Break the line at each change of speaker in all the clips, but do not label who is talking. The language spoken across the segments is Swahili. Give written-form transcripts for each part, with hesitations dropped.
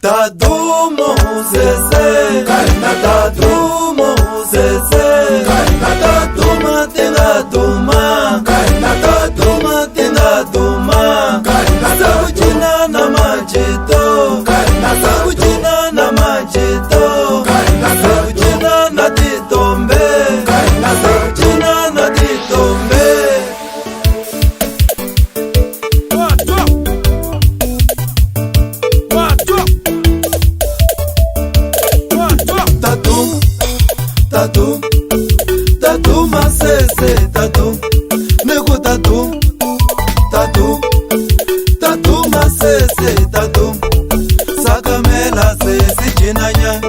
Tadumo zeze kaina tadumo zeze kaina taduma tinga duma kaina taduma tinga duma kaina sakujina na majito kaina sakujina na majito kaina sakujina na titombe kaina sakujina na titombe Tatu, tatu masese, tatu, nego tatu, tatu, tatu masese, tatu, sakamela sesi chinanya,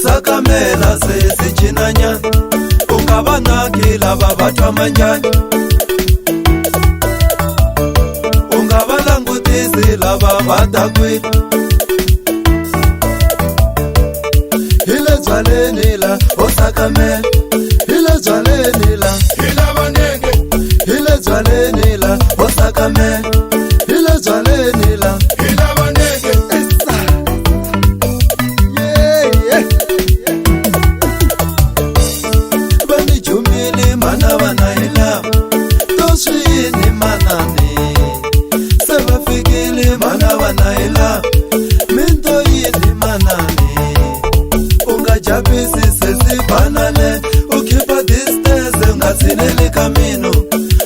sakamela sesi chinanya, ungabana kila babatwa manjani, ungabalangutisi la babatakwila. Nila osakame ile zwale nila ila banenge ile zwale nila osakame ile zwale nila ila banenge yeah bani jumili mana banaila tosini manani seba fikili mana banaila minto yini manani Jabisi sesi banane ukipa distance ungazinele kamino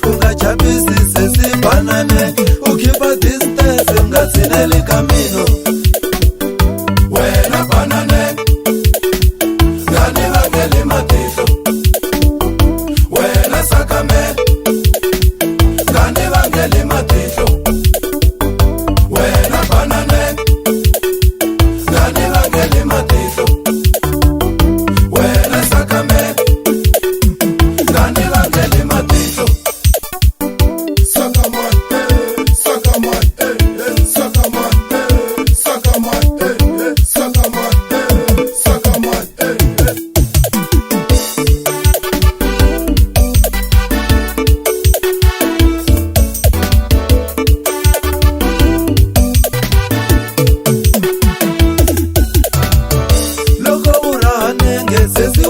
unga jabisi sesi banane ukipa distance ungazinele kamino wena banane gani vangeli matito wena sakame gani vangeli matito wena banane gani vangeli matito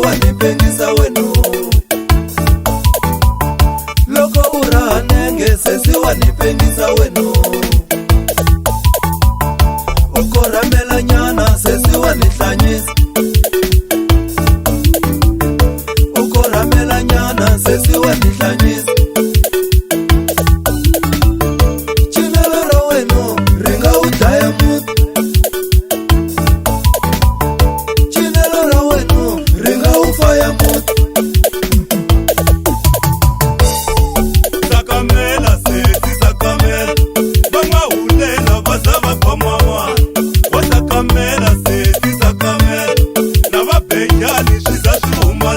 Wanipengisa wenu loko uranenge sesi wanipengisa wenu ukoramela nyana sesi wanihlanyisa ukoramela nyana sesi wanihlanyisa chinelero wenu ringa udaya mutu chinelero wenu ringa ufaya mutu
sakamela sesi sakamela banga ulela bazaba komama wasakamela sesi sakamela na vabenjani shizashuma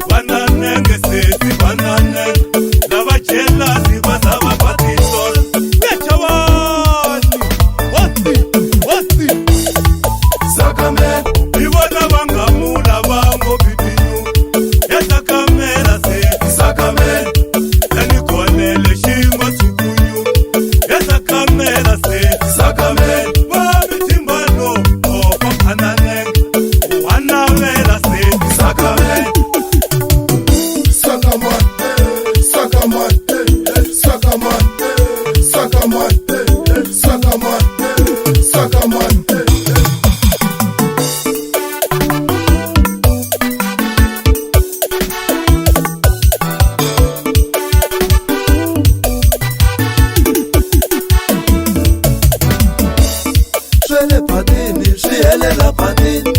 bananenge sesi bananenge na vajelasi bazaba patisola mechawani wasi sakamela ibona bangamula bango bibinyu yasakamela sesi sakamela nanikonele shingwa sukunyu yasakamela sesi sakamela babitimbano okokananenge wanamela sesi sakamela
sakamate sakamate sakamate sakamate sakamate sakamate
Shwele patini, shiele la patini